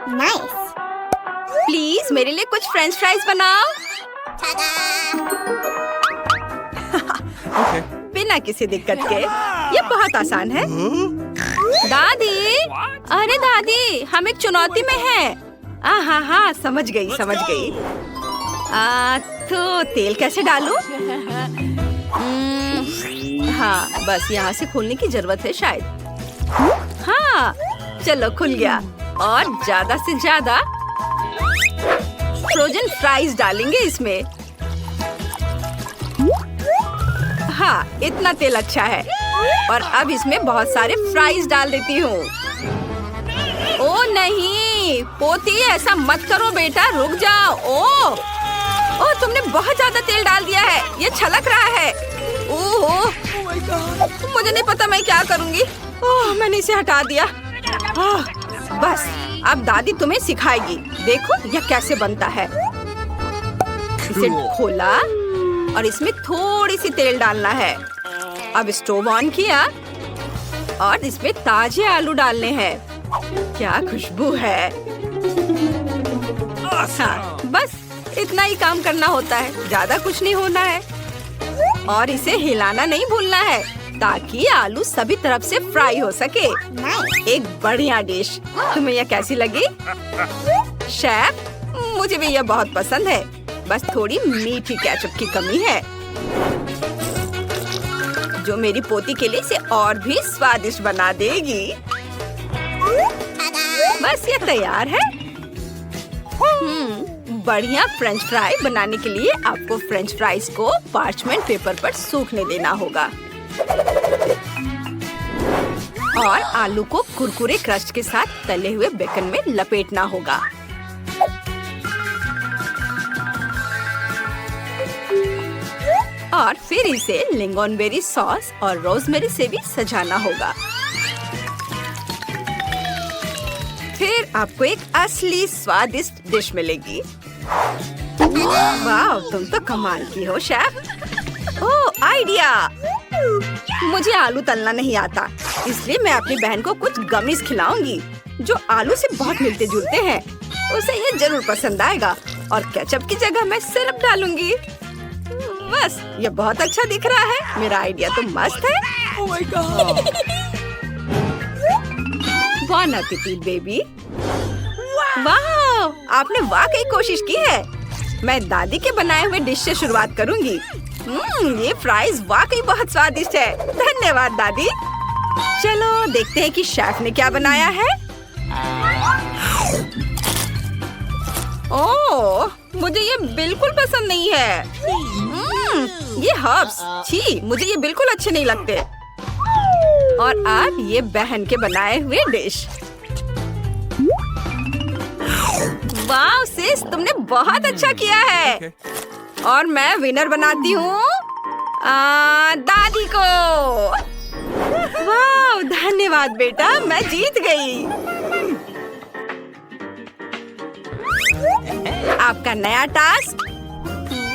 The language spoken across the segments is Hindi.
नाइस। प्लीज मेरे लिए कुछ फ्रेंच फ्राइज बनाओ। बिना किसी दिक्कत के, ये बहुत आसान है। दादी, अरे दादी, हम एक चुनौती में हैं। हाँ हाँ, समझ गई। तो तेल कैसे डालूं? हाँ, बस यहाँ से खोलने की जरूरत है शायद। हाँ, चलो खुल गया। और ज्यादा से ज्यादा फ्रोजन फ्राइज डालेंगे इसमें। हाँ, इतना तेल अच्छा है। और अब इसमें बहुत सारे फ्राइज डाल देती हूँ। ओ नहीं, पोती, ऐसा मत करो बेटा, रुक जाओ। ओह, तुमने बहुत ज्यादा तेल डाल दिया है, ये छलक रहा है। ओह, मुझे नहीं पता मैं क्या करूँगी। ओह, मैंने इसे हटा दिया। बस, अब दादी तुम्हें सिखाएगी। देखो यह कैसे बनता है। इसे खोला और इसमें थोड़ी सी तेल डालना है। अब स्टोव ऑन किया और इसमें ताजे आलू डालने हैं। क्या खुशबू है। हाँ, बस इतना ही काम करना होता है, ज्यादा कुछ नहीं होना है। और इसे हिलाना नहीं भूलना है ताकि आलू सभी तरफ से फ्राई हो सके। एक बढ़िया डिश। तुम्हें यह कैसी लगी? शेफ, मुझे भी यह बहुत पसंद है। बस थोड़ी मीठी केचप की कमी है, जो मेरी पोती के लिए इसे और भी स्वादिष्ट बना देगी। बस ये तैयार है। बढ़िया फ्रेंच फ्राई बनाने के लिए आपको फ्रेंच फ्राइज को पार्चमेंट पेपर पर सूखने देना होगा और आलू को कुरकुरे क्रस्ट के साथ तले हुए बेकन में लपेटना होगा। और फिर इसे लिंगोनबेरी सॉस और रोजमेरी से भी सजाना होगा। फिर आपको एक असली स्वादिष्ट डिश मिलेगी। वाह, तुम तो कमाल की हो शेफ। ओह, आइडिया। मुझे आलू तलना नहीं आता, इसलिए मैं अपनी बहन को कुछ गमीज खिलाऊंगी जो आलू से बहुत मिलते जुलते हैं। उसे ये जरूर पसंद आएगा। और केचप की जगह मैं सिरप डालूंगी। बस, ये बहुत अच्छा दिख रहा है। मेरा आइडिया तो मस्त है। Oh my God! Bon appetit baby. वाह, आपने वाकई कोशिश की है। मैं दादी के बनाए हुए डिश से शुरुआत करूंगी। ये फ्राइज वाकई बहुत स्वादिष्ट है। धन्यवाद दादी। चलो देखते हैं कि शेफ ने क्या बनाया है। ओह, मुझे ये बिल्कुल पसंद नहीं है। ये हर्ब्स, छी, मुझे ये बिल्कुल अच्छे नहीं लगते। और अब ये बहन के बनाए हुए डिश। वाह सिस, तुमने बहुत अच्छा किया है। और मैं विनर बनाती हूँ दादी को। वाह, धन्यवाद बेटा, मैं जीत गई। आपका नया टास्क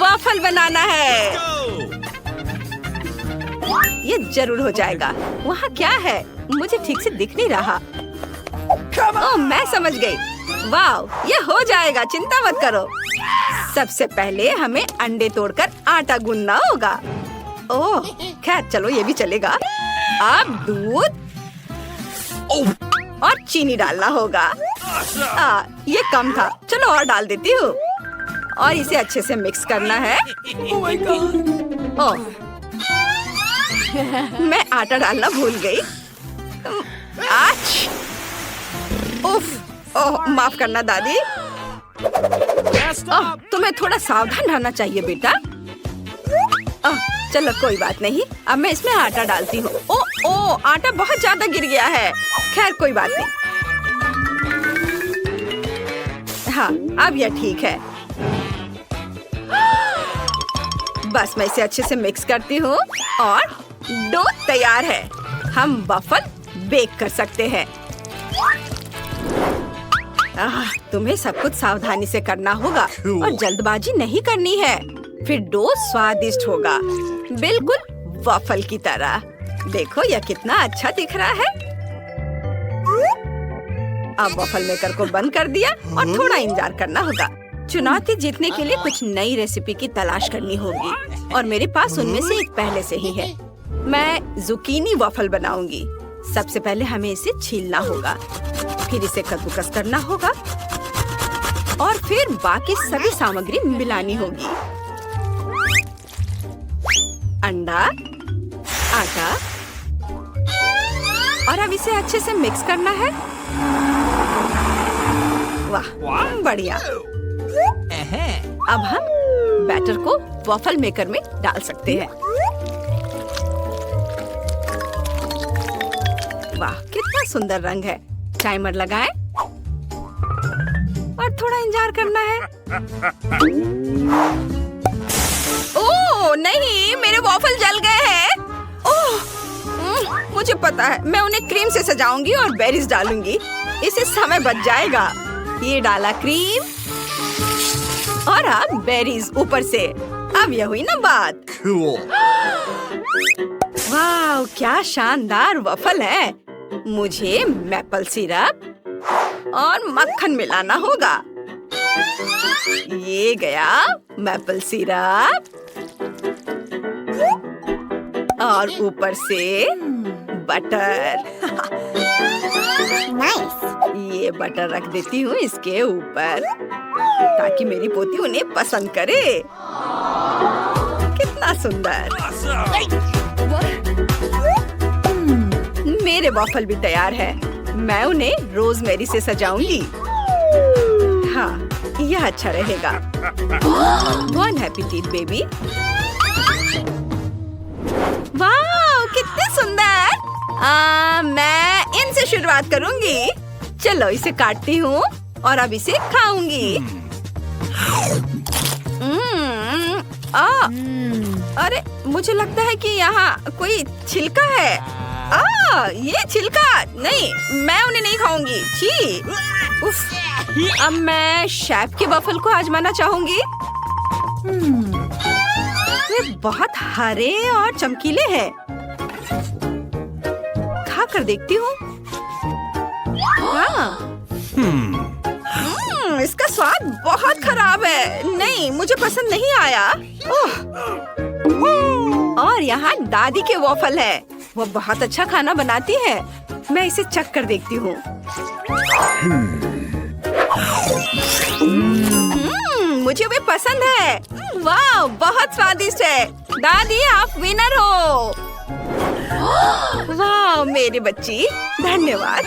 वॉफल बनाना है। ये जरूर हो जाएगा। वहाँ क्या है? मुझे ठीक से दिख नहीं रहा। ओह, मैं समझ गई। वाह, ये हो जाएगा, चिंता मत करो। सबसे पहले हमें अंडे तोड़कर आटा गूंदना होगा। ओह, खैर चलो, ये भी चलेगा। अब दूध और चीनी डालना होगा। ये कम था, चलो और डाल देती हूँ। और इसे अच्छे से मिक्स करना है। Oh my God! ओह, मैं आटा डालना भूल गई। आच! उफ! ओह, माफ करना दादी। ओह, तुम्हें थोड़ा सावधान रहना चाहिए बेटा। चलो कोई बात नहीं, अब मैं इसमें आटा डालती हूँ। ओह, आटा बहुत ज्यादा गिर गया है। खैर कोई बात नहीं। हाँ, अब यह ठीक है। बस मैं इसे अच्छे से मिक्स करती हूँ और डो तैयार है। हम वफल बेक कर सकते हैं। तुम्हें सब कुछ सावधानी से करना होगा और जल्दबाजी नहीं करनी है, फिर डो स्वादिष्ट होगा, बिल्कुल वफल की तरह। देखो यह कितना अच्छा दिख रहा है। अब वॉफल मेकर को बंद कर दिया और थोड़ा इंतजार करना होगा। चुनौती जीतने के लिए कुछ नई रेसिपी की तलाश करनी होगी और मेरे पास उनमें से एक पहले से ही है। मैं जुकीनी वॉफल बनाऊंगी। सबसे पहले हमें इसे छीलना होगा, फिर इसे कद्दूकस करना होगा और फिर बाकी सभी सामग्री मिलानी होगी। अंडा, आटा और अब इसे अच्छे से मिक्स करना है। वाह, बढ़िया। अब हम बैटर को वॉफल मेकर में डाल सकते हैं। वाह, कितना सुंदर रंग है। टाइमर लगाएं और थोड़ा इंतजार करना है। ओह नहीं, मेरे वॉफल जल गए हैं। ओह, मुझे पता है, मैं उन्हें क्रीम से सजाऊंगी और बेरीज डालूंगी। इससे समय बच जाएगा। ये डाला क्रीम और अब बेरीज ऊपर से। अब यह हुई ना बात। वाह, क्या शानदार वॉफल है। मुझे मैपल सिरप और मक्खन मिलाना होगा। ये गया मैपल सिरप और ऊपर से बटर। ये बटर रख देती हूँ इसके ऊपर ताकि मेरी पोती उन्हें पसंद करे। कितना सुंदर। मेरे वॉफल भी तैयार है। मैं उन्हें रोजमेरी से सजाऊंगी। हाँ, यह अच्छा रहेगा। बॉन एपेटिट बेबी। वाह, कितने सुंदर। मैं इनसे शुरुआत करूंगी। चलो इसे काटती हूँ और अब इसे खाऊंगी। अरे, मुझे लगता है कि यहाँ कोई छिलका है। ये छिलका नहीं, मैं उन्हें नहीं खाऊंगी। छी। उफ। अब मैं शेफ के वॉफल को आजमाना चाहूंगी। वे बहुत हरे और चमकीले हैं। खा कर देखती हूँ। इसका स्वाद बहुत खराब है। नहीं, मुझे पसंद नहीं आया। और यहाँ दादी के वॉफल है। वो बहुत अच्छा खाना बनाती है। मैं इसे चख कर देखती हूँ। मुझे भी पसंद है। वाह, बहुत स्वादिष्ट है। दादी, आप विनर हो। वाह, मेरी बच्ची, धन्यवाद।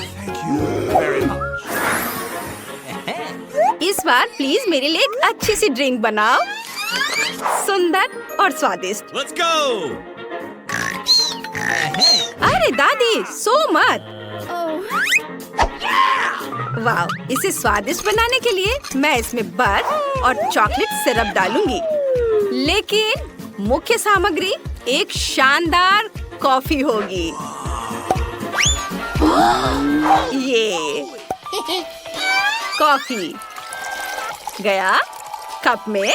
इस बार प्लीज मेरे लिए एक अच्छी सी ड्रिंक बनाओ, सुंदर और स्वादिष्ट। Let's go! अरे दादी, सो मत। वाह, इसे स्वादिष्ट बनाने के लिए मैं इसमें बर्फ और चॉकलेट सिरप डालूंगी। लेकिन मुख्य सामग्री एक शानदार कॉफी होगी। ये कॉफी गया कप में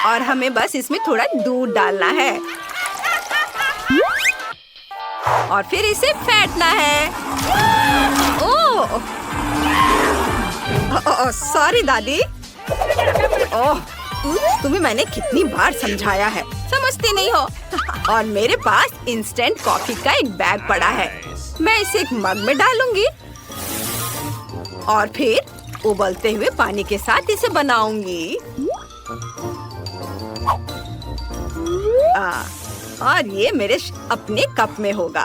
और हमें बस इसमें थोड़ा दूध डालना है और फिर इसे फेंटना है। ओह, सॉरी दादी। ओह, तुम्हें मैंने कितनी बार समझाया है, समझती नहीं हो। और मेरे पास इंस्टेंट कॉफी का एक बैग पड़ा है। मैं इसे एक मग में डालूंगी और फिर उबलते हुए पानी के साथ इसे बनाऊंगी। और ये मेरे अपने कप में होगा।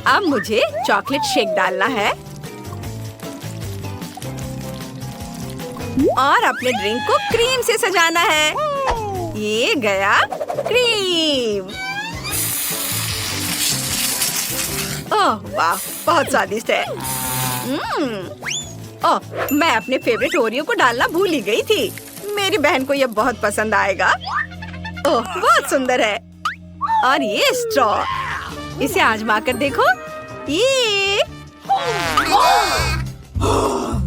अब मुझे चॉकलेट शेक डालना है और अपने ड्रिंक को क्रीम से सजाना है। ये गया क्रीम। ओह वाह, बहुत स्वादिष्ट है। ओह, मैं अपने फेवरेट ओरियो को डालना भूल ही गई थी। मेरी बहन को यह बहुत पसंद आएगा। ओह, बहुत सुंदर है। और ये स्ट्रॉ, इसे आजमा कर देखो। ये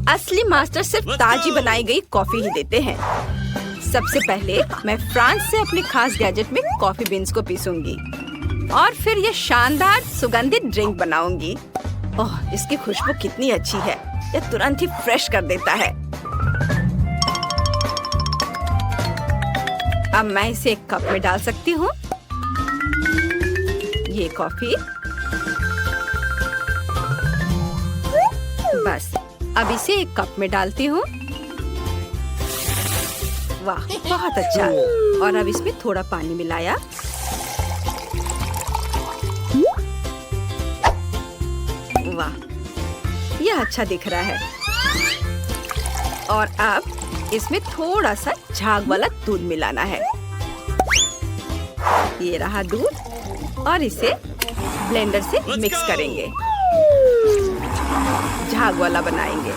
असली मास्टर सिर्फ ताजी बनाई गई कॉफी ही देते हैं। सबसे पहले मैं फ्रांस से अपने खास गैजेट में कॉफी बीन्स को पीसूंगी और फिर ये शानदार सुगंधित ड्रिंक बनाऊंगी। ओह, इसकी खुशबू कितनी अच्छी है। यह तुरंत ही फ्रेश कर देता है। अब मैं इसे एक कप में डाल सकती हूँ। ये कॉफी। बस, अब इसे एक कप में डालती हूँ। वाह, बहुत अच्छा। और अब इसमें थोड़ा पानी मिलाया। वाह, यह अच्छा दिख रहा है। और अब इसमें थोड़ा सा झाग वाला दूध मिलाना है। ये रहा दूध और इसे ब्लेंडर से मिक्स करेंगे। झाग वाला बनाएंगे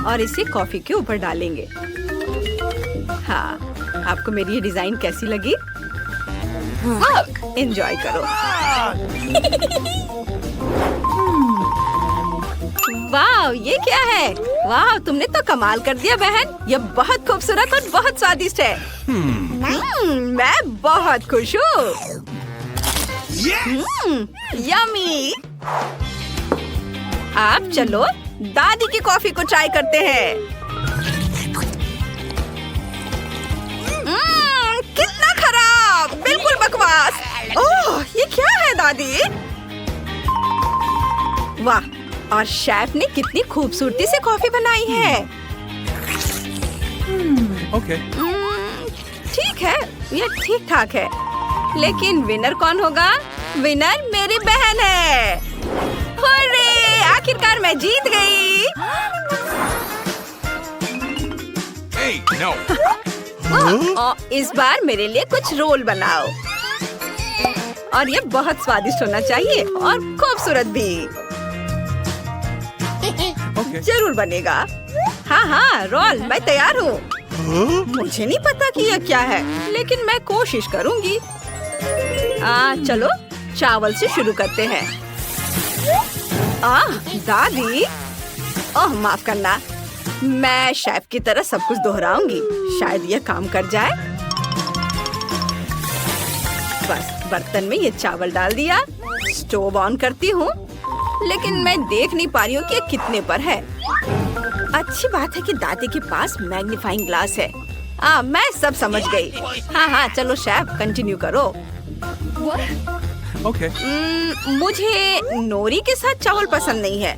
और इसे कॉफी के ऊपर डालेंगे। हाँ, आपको मेरी ये डिजाइन कैसी लगी? एंजॉय करो। वाह, ये क्या है? वाह, तुमने तो कमाल कर दिया बहन। यह बहुत खूबसूरत और बहुत स्वादिष्ट है। मैं बहुत खुश हूँ। यम्मी। आप चलो दादी की कॉफी को ट्राई करते हैं। कितना खराब, बिल्कुल बकवास। ओह, ये क्या है दादी? वाह, और शेफ ने कितनी खूबसूरती से कॉफी बनाई है। ओके। ठीक है, ये ठीक ठाक है। लेकिन विनर कौन होगा? विनर मेरी बहन है। हुर्रे, आखिरकार मैं जीत गई। Hey, no. इस बार मेरे लिए कुछ रोल बनाओ। और ये बहुत स्वादिष्ट होना चाहिए और खूबसूरत भी। Okay. जरूर बनेगा। हाँ, रोल, मैं तैयार हूँ। मुझे नहीं पता कि यह क्या है, लेकिन मैं कोशिश करूँगी। चलो चावल से शुरू करते हैं। दादी, ओह माफ करना, मैं शेफ की तरह सब कुछ दोहराऊंगी। शायद यह काम कर जाए। बस, बर्तन में ये चावल डाल दिया। स्टोव ऑन करती हूँ, लेकिन मैं देख नहीं पा रही हूँ कि ये कितने पर है। अच्छी बात है कि दादी के पास मैग्नीफाइंग ग्लास है। मैं सब समझ गई। हाँ, चलो शेफ, कंटिन्यू करो। Okay. मुझे नोरी के साथ चावल पसंद नहीं है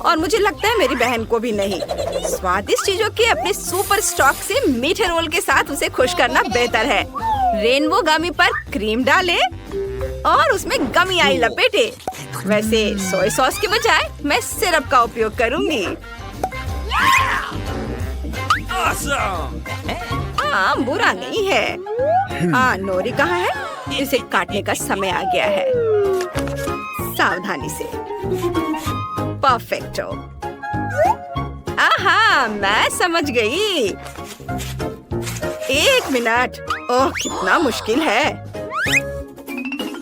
और मुझे लगता है मेरी बहन को भी नहीं। स्वादिष्ट चीजों के अपने सुपर स्टॉक से मीठे रोल के साथ उसे खुश करना बेहतर है। रेनबो गमी पर क्रीम डालें और उसमें गमी आई लपेटे। वैसे सोया सॉस के बजाय मैं सिरप का उपयोग करूंगी। Awesome. बुरा नहीं है। नोरी कहाँ है? इसे काटने का समय आ गया है। सावधानी से। परफेक्टो। मैं समझ गई। 1 मिनट। ओह, कितना मुश्किल है।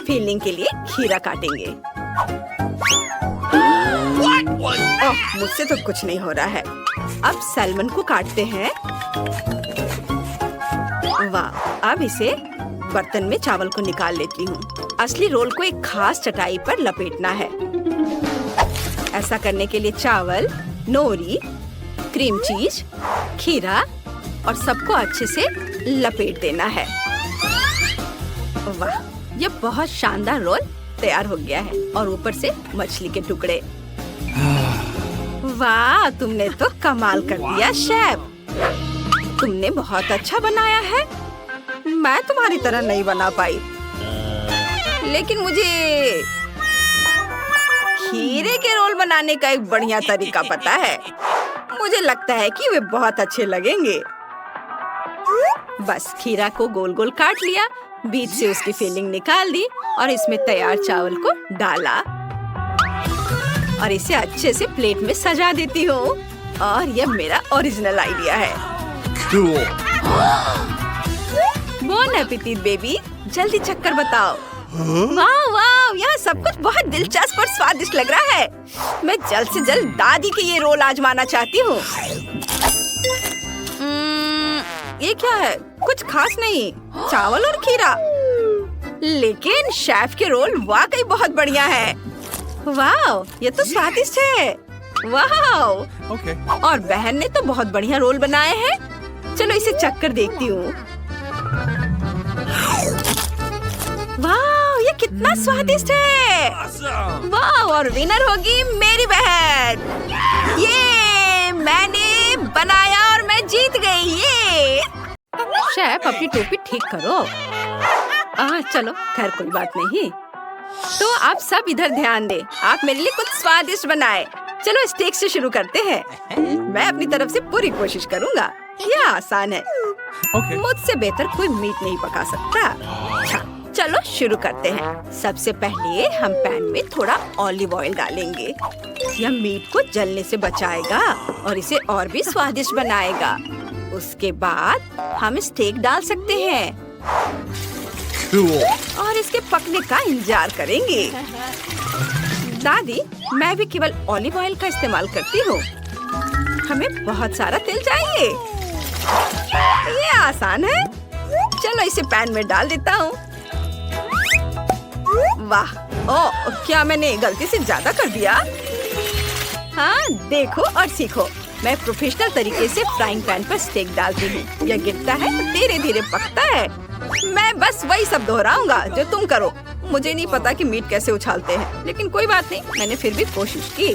फीलिंग के लिए खीरा काटेंगे। ओह, मुझसे तो कुछ नहीं हो रहा है। अब सैल्मन को काटते हैं। वाह, अब इसे बर्तन में चावल को निकाल लेती हूँ। असली रोल को एक खास चटाई पर लपेटना है। ऐसा करने के लिए चावल, नोरी, क्रीम चीज, खीरा और सबको अच्छे से लपेट देना है। वाह, ये बहुत शानदार रोल तैयार हो गया है। और ऊपर से मछली के टुकड़े। वाह, तुमने तो कमाल कर दिया शेफ। तुमने बहुत अच्छा बनाया है। मैं तुम्हारी तरह नहीं बना पाई, लेकिन मुझे खीरे के रोल बनाने का एक बढ़िया तरीका पता है। मुझे लगता है कि वे बहुत अच्छे लगेंगे। बस खीरा को गोल गोल काट लिया, बीच से उसकी फीलिंग निकाल दी और इसमें तैयार चावल को डाला और इसे अच्छे से प्लेट में सजा देती हूँ। और यह मेरा ओरिजिनल आइडिया है। Cool. बोन एपेटिट बेबी, जल्दी चक्कर बताओ। वाह, यहाँ सब कुछ बहुत दिलचस्प और स्वादिष्ट लग रहा है। मैं जल्द से जल्द दादी के ये रोल आजमाना चाहती हूँ। ये क्या है? कुछ खास नहीं, चावल और खीरा। लेकिन शेफ के रोल वाकई बहुत बढ़िया है। वाह, ये तो स्वादिष्ट है। वाह, Okay. और बहन ने तो बहुत बढ़िया रोल बनाए हैं। चलो इसे चख कर देखती हूँ। वाह, ये कितना स्वादिष्ट है। Awesome. वाह, और विनर होगी मेरी बहन। ये मैंने बनाया और मैं जीत गई। ये शेफ, अपनी टोपी ठीक करो। चलो खैर, कोई बात नहीं। तो आप सब इधर ध्यान दें। आप मेरे लिए कुछ स्वादिष्ट बनाए। चलो स्टेक से शुरू करते हैं। मैं अपनी तरफ से पूरी कोशिश करूँगा। यह आसान है। Okay. मुझसे बेहतर कोई मीट नहीं पका सकता। अच्छा, चलो शुरू करते हैं। सबसे पहले हम पैन में थोड़ा ऑलिव ऑयल डालेंगे। यह मीट को जलने से बचाएगा और इसे और भी स्वादिष्ट बनाएगा। उसके बाद हम स्टेक डाल सकते हैं Cool. और इसके पकने का इंतजार करेंगे। दादी, मैं भी केवल ऑलिव ऑयल का इस्तेमाल करती हूँ। हमें बहुत सारा तेल चाहिए। ये आसान है। चलो इसे पैन में डाल देता हूँ। वाह, ओह, क्या मैंने गलती से ज्यादा कर दिया? हाँ, देखो और सीखो। मैं प्रोफेशनल तरीके से फ्राइंग पैन पर स्टेक डालती हूँ। यह गिरता है तो धीरे धीरे पकता है। मैं बस वही सब दोहराऊंगा जो तुम करो। मुझे नहीं पता कि मीट कैसे उछालते हैं, लेकिन कोई बात नहीं, मैंने फिर भी कोशिश की।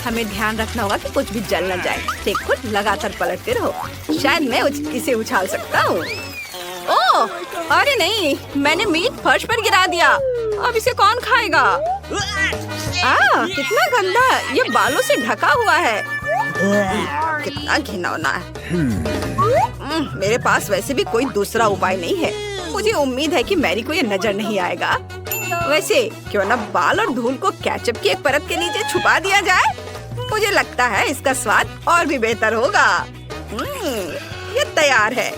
हमें ध्यान रखना होगा कि कुछ भी जल न जाए। स्टेक को लगातार पलटते रहो। शायद मैं इसे उछाल सकता हूँ। ओह, अरे नहीं, मैंने मीट फर्श पर गिरा दिया। अब इसे कौन खाएगा? कितना गंदा, ये बालों से ढका हुआ है। कितना घिनौना है। मेरे पास वैसे भी कोई दूसरा उपाय नहीं है। मुझे उम्मीद है कि मैरी को ये नजर नहीं आएगा। वैसे क्यों न बाल और धूल को केचप की एक परत के नीचे छुपा दिया जाए। मुझे लगता है इसका स्वाद और भी बेहतर होगा। ये तैयार है।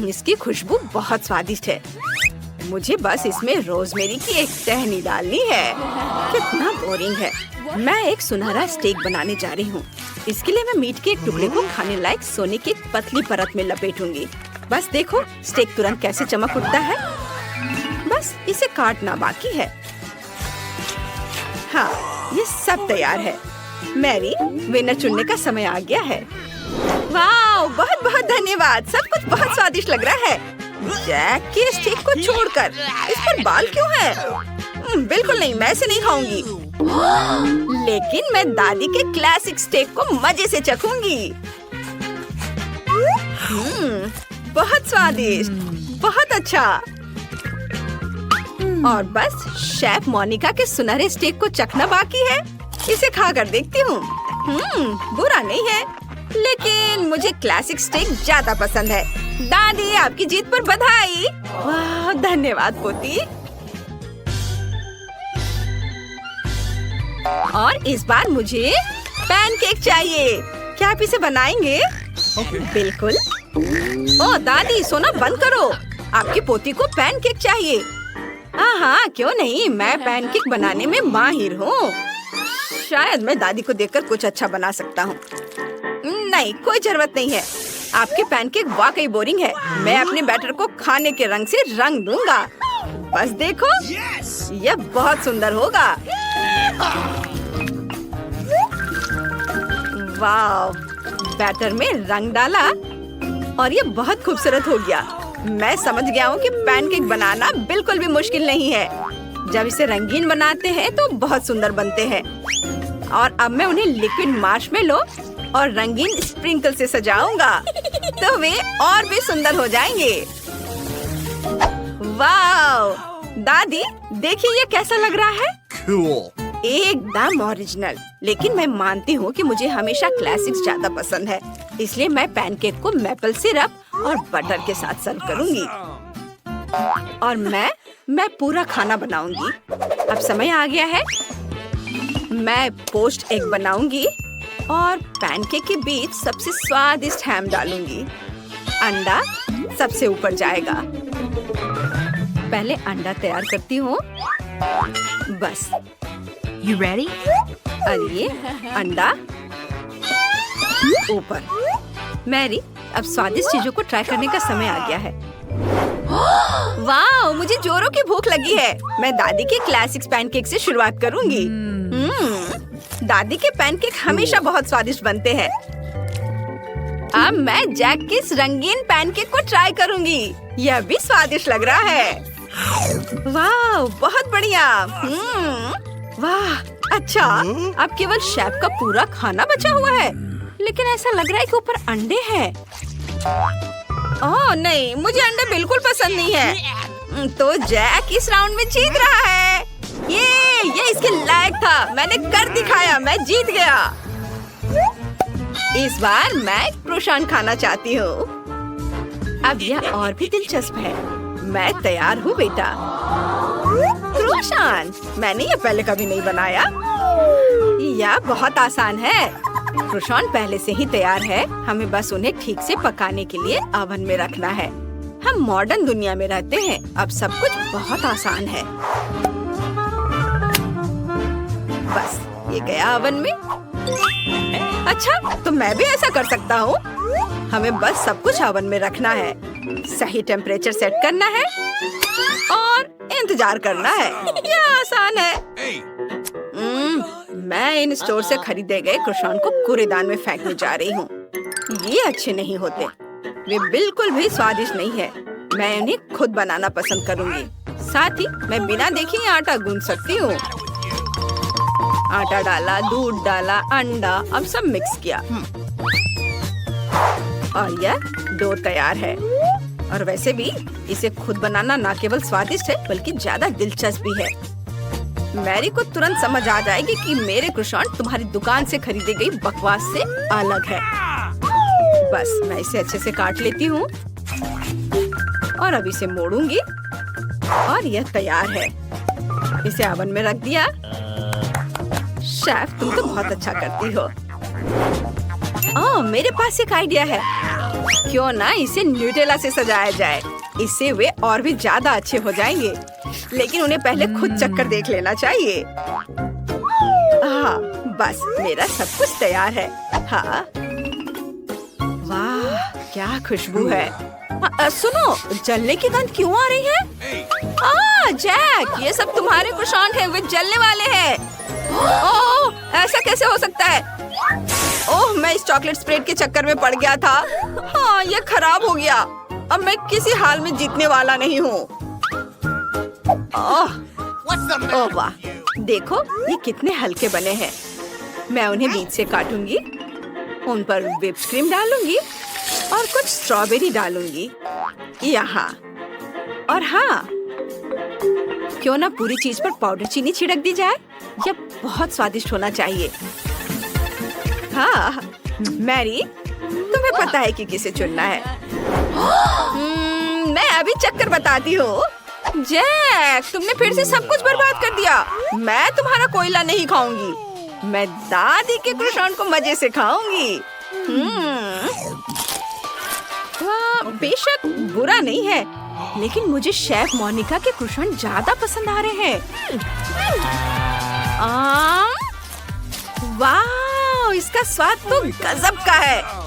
इसकी खुशबू बहुत स्वादिष्ट है। मुझे बस इसमें रोजमेरी की एक टहनी डालनी है। कितना बोरिंग है। मैं एक सुनहरा स्टेक बनाने जा रही हूँ। इसके लिए मैं मीट के एक टुकड़े को खाने लायक सोने की एक पतली परत में लपेटूंगी। बस देखो, स्टेक तुरंत कैसे चमक उठता है। बस इसे काटना बाकी है। हाँ, ये सब तैयार है। मैरी, विनर चुनने का समय आ गया है। वाह, बहुत बहुत धन्यवाद। सब कुछ बहुत स्वादिष्ट लग रहा है। जैक के स्टेक को छोड़कर इस पर बाल क्यों है? बिल्कुल नहीं, मैं इसे नहीं खाऊंगी। लेकिन मैं दादी के क्लासिक स्टेक को मजे से चखूंगी। बहुत स्वादिष्ट, बहुत अच्छा। और बस शेफ मोनिका के सुनहरे स्टेक को चखना बाकी है। इसे खाकर देखती हूँ। बुरा नहीं है, लेकिन मुझे क्लासिक स्टेक ज्यादा पसंद है। दादी, आपकी जीत पर बधाई। वाह, धन्यवाद पोती। और इस बार मुझे पैनकेक चाहिए। क्या आप इसे बनाएंगे? Okay. बिल्कुल। ओ दादी, सोना बंद करो। आपकी पोती को पैनकेक चाहिए। हाँ, क्यों नहीं, मैं पैनकेक बनाने में माहिर हूँ। शायद मैं दादी को देखकर कुछ अच्छा बना सकता हूँ। नहीं, कोई जरूरत नहीं है। आपके पैनकेक वाकई बोरिंग है। मैं अपने बैटर को खाने के रंग से रंग दूंगा। बस देखो, यह बहुत सुंदर होगा। वाह, बैटर में रंग डाला और ये बहुत खूबसूरत हो गया। मैं समझ गया हूँ कि पैनकेक बनाना बिल्कुल भी मुश्किल नहीं है। जब इसे रंगीन बनाते हैं तो बहुत सुंदर बनते हैं। और अब मैं उन्हें लिक्विड मार्शमेलो और रंगीन स्प्रिंकल से सजाऊंगा तो वे और भी सुंदर हो जाएंगे। वाह, दादी देखिए ये कैसा लग रहा है। Cool. एकदम ओरिजिनल। लेकिन मैं मानती हूँ कि मुझे हमेशा क्लासिक्स ज्यादा पसंद है, इसलिए मैं पैनकेक को मैपल सिरप और बटर के साथ सर्व करूंगी। और मैं पूरा खाना बनाऊंगी। अब समय आ गया है। मैं पोस्ट एग बनाऊंगी और पैनकेक के बीच सबसे स्वादिष्ट हैम डालूंगी। अंडा सबसे ऊपर जाएगा। पहले अंडा तैयार करती हूँ। बस। You ready? और ये अंडा ऊपर। मैरी, अब स्वादिष्ट चीजों को ट्राई करने का समय आ गया है। वाह, मुझे जोरों की भूख लगी है। मैं दादी के क्लासिक पैनकेक से शुरुआत करूंगी। दादी के पैनकेक हमेशा बहुत स्वादिष्ट बनते हैं। अब मैं जैक के इस रंगीन पैनकेक को ट्राई करूंगी। यह भी स्वादिष्ट लग रहा है। वाह, बहुत बढ़िया। वाह, अच्छा, अब केवल शेफ का पूरा खाना बचा हुआ है। लेकिन ऐसा लग रहा है कि ऊपर अंडे हैं। ओह नहीं, मुझे अंडे बिल्कुल पसंद नहीं है। तो जैक इस राउंड में जीत रहा है। ये इसके लायक था। मैंने कर दिखाया, मैं जीत गया। इस बार मैं क्रोसान खाना चाहती हूँ। अब यह और भी दिलचस्प है। मैं तैयार हूँ बेटा। क्रोसान, मैंने ये पहले कभी नहीं बनाया। यह बहुत आसान है। क्रोसान पहले से ही तैयार है। हमें बस उन्हें ठीक से पकाने के लिए ओवन में रखना है। हम मॉडर्न दुनिया में रहते हैं। अब सब कुछ बहुत आसान है। बस ये गया ओवन में। अच्छा, तो मैं भी ऐसा कर सकता हूँ। हमें बस सब कुछ ओवन में रखना है, सही टेम्परेचर सेट करना है और इंतजार करना है। यह आसान है। मैं इन स्टोर से खरीदे गए क्रोसान को कूड़ेदान में फेंकने जा रही हूँ। ये अच्छे नहीं होते। वे बिल्कुल भी स्वादिष्ट नहीं है। मैं इन्हें खुद बनाना पसंद करूँगी। साथ ही मैं बिना देखे ही आटा गूंथ सकती हूँ। आटा डाला, दूध डाला, अंडा, अब सब मिक्स किया और यह डो तैयार है। और वैसे भी इसे खुद बनाना न केवल स्वादिष्ट है बल्कि ज्यादा दिलचस्प भी है। मैरी को तुरंत समझ आ जाएगी कि मेरे क्रोसान तुम्हारी दुकान से खरीदी गई बकवास से अलग है। बस मैं इसे अच्छे से काट लेती हूँ और अब इसे मोड़ूंगी और यह तैयार है। इसे ओवन में रख दिया। शेफ, तुम तो बहुत अच्छा करती हो। ओह, मेरे पास एक आइडिया है। क्यों ना इसे न्यूटेला से सजाया जाए। इससे वे और भी ज्यादा अच्छे हो जाएंगे। लेकिन उन्हें पहले खुद चक्कर देख लेना चाहिए। हाँ, बस मेरा सब कुछ तैयार है। हाँ, वाह, क्या खुशबू है। सुनो, जलने की गंध क्यों आ रही है? जैक, ये सब तुम्हारे क्रोसान हैं, वे जलने वाले हैं। ओह, ऐसा कैसे हो सकता है? ओह, मैं इस चॉकलेट स्प्रेड के चक्कर में पड़ गया था। हाँ, ये खराब हो गया। अब मैं किसी हाल में जीतने वाला नहीं हूँ। ओह वाह, देखो ये कितने हल्के बने हैं। मैं उन्हें बीच से काटूंगी, उन पर व्हिप्ड क्रीम डालूंगी और कुछ स्ट्रॉबेरी डालूंगी यहाँ। और हाँ, क्यों ना पूरी चीज पर पाउडर चीनी छिड़क दी जाए। यह बहुत स्वादिष्ट होना चाहिए। हाँ, मैरी, तुम्हें पता है कि किसे चुनना है। मैं अभी चक्कर बताती हूँ। जैक, तुमने फिर से सब कुछ बर्बाद कर दिया। मैं तुम्हारा कोयला नहीं खाऊंगी। मैं दादी के क्रोसान को मजे से खाऊंगी। बेशक बुरा नहीं है, लेकिन मुझे शेफ मोनिका के क्रोसान ज्यादा पसंद आ रहे हैं। वाह, इसका स्वाद तो गजब का है।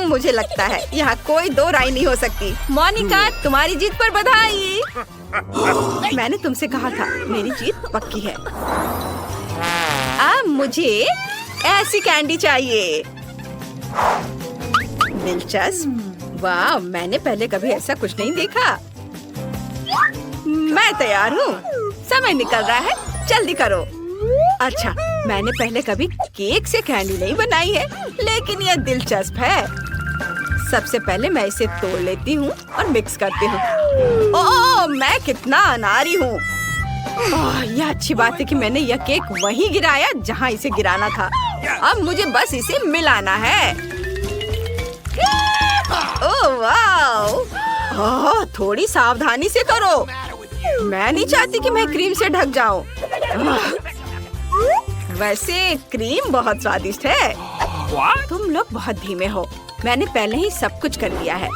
मुझे लगता है यहाँ कोई दो राय नहीं हो सकती। मोनिका, तुम्हारी जीत पर बधाई। मैंने तुमसे कहा था, मेरी जीत पक्की है। अब मुझे ऐसी कैंडी चाहिए। दिलचस्प। वाह, मैंने पहले कभी ऐसा कुछ नहीं देखा। मैं तैयार हूँ। समय निकल रहा है, जल्दी करो। अच्छा, मैंने पहले कभी केक से कैंडी नहीं बनाई है, लेकिन यह दिलचस्प है। सबसे पहले मैं इसे तोड़ लेती हूँ और मिक्स करती हूँ। ओह, मैं कितना अनाड़ी हूँ। यह अच्छी बात है कि मैंने यह केक वहीं गिराया जहाँ इसे गिराना था। अब मुझे बस इसे मिलाना है। ओह वाह, थोड़ी सावधानी से करो। मैं नहीं चाहती कि मैं क्रीम से ढक जाऊं। वैसे क्रीम बहुत स्वादिष्ट है। तुम लोग बहुत धीमे हो। मैंने पहले ही सब कुछ कर लिया है।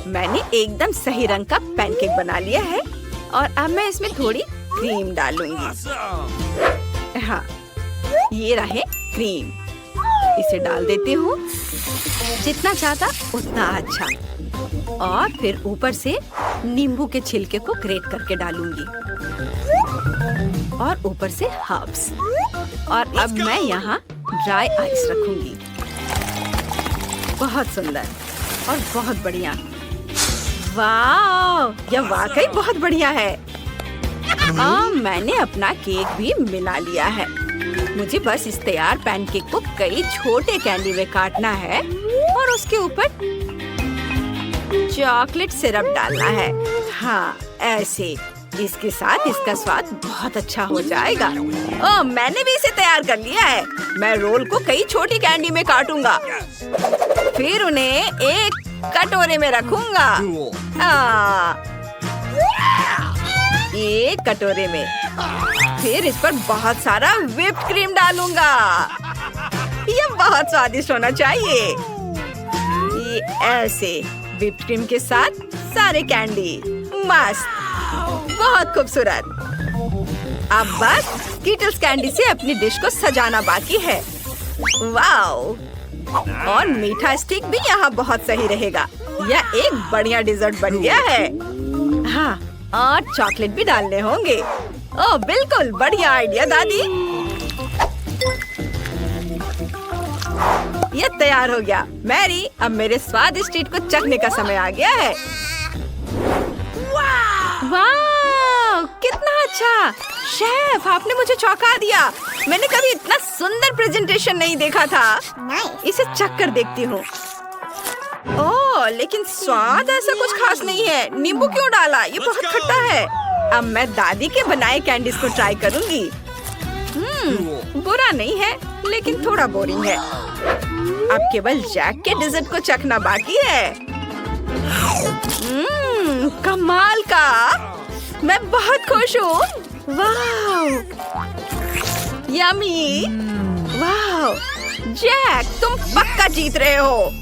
मैंने एकदम सही रंग का पैनकेक बना लिया है और अब मैं इसमें थोड़ी क्रीम डालूंगी। हाँ, ये रहे क्रीम। इसे डाल देती हूँ। जितना ज्यादा उतना अच्छा। और फिर ऊपर से नींबू के छिलके को ग्रेट करके डालूंगी। और ऊपर से हर्ब्स। और अब मैं यहाँ ड्राई आइस रखूंगी। बहुत सुंदर और बहुत बढ़िया। वाह, यह वाकई बहुत बढ़िया है। मैंने अपना केक भी मिला लिया है। मुझे बस इस तैयार पैनकेक को कई छोटे कैंडी में काटना है और उसके ऊपर चॉकलेट सिरप डालना है। हाँ, ऐसे। इसके साथ इसका स्वाद बहुत अच्छा हो जाएगा। मैंने भी इसे तैयार कर लिया है। मैं रोल को कई छोटी कैंडी में काटूंगा, फिर उन्हें एक कटोरे में रखूंगा। एक कटोरे में। फिर इस पर बहुत सारा व्हिप्ड क्रीम डालूंगा। यह बहुत स्वादिष्ट होना चाहिए। ये ऐसे व्हिप्ड क्रीम के साथ सारे कैंडी। मस्त, बहुत खूबसूरत। अब बस स्कीटल्स कैंडी से अपनी डिश को सजाना बाकी है। वाओ! और मीठा स्टिक भी यहाँ बहुत सही रहेगा। यह एक बढ़िया डिजर्ट बन गया है। हाँ, और चॉकलेट भी डालने होंगे। ओह, बिल्कुल बढ़िया आइडिया दादी। ये तैयार हो गया। मैरी, अब मेरे स्वादिष्ट ट्रीट को चखने का समय आ गया है। वाह, कितना अच्छा! शेफ, आपने मुझे चौंका दिया। मैंने कभी इतना सुंदर प्रेजेंटेशन नहीं देखा था। इसे चख कर देखती हूँ। ओह, लेकिन स्वाद ऐसा कुछ खास नहीं है। नींबू क्यों डाला? ये बहुत खट्टा है। अब मैं दादी के बनाए कैंडीज को ट्राई करूंगी। बुरा नहीं है, लेकिन थोड़ा बोरिंग है। अब केवल जैक के डेजर्ट को चखना बाकी है। कमाल का! मैं बहुत खुश हूँ। वाह, यम्मी! वाह, जैक, तुम पक्का जीत रहे हो।